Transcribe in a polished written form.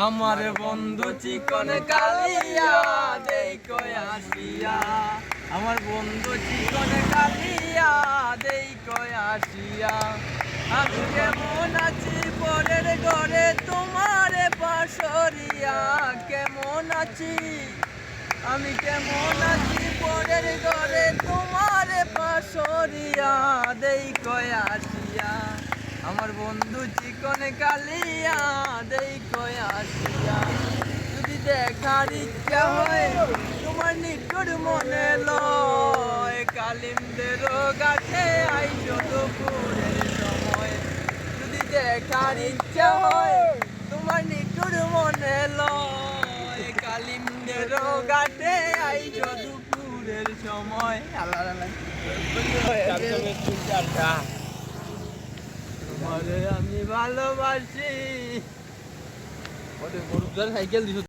আমার বন্ধু চিকন কালিয়া দেখো আসিয়া, আমার বন্ধু চিকন কালিয়া দেখো আসিয়া। আমি কেমন আছি পরের ঘরে তোমার পাশরিয়া, কেমন আছি আমি কেমন আছি পরের ঘরে তোমার পাশরিয়া দেখো আসিয়া। আমার বন্ধু চিকন কালিয়া দেখো আসিয়া। যদি দেখার ইচ্ছা হয় তোমার নিকট মনে লয়, কালিমদের গাছে আইসো দুপুরের সময়। যদি দেখার ইচ্ছা হয় তোমার নিকট মনে লয়, কালিমদের গাছে আইসো দুপুরের সময়। আল্লাহ তোমারে আমি ভালোবাসি। সাইকেল দিছ।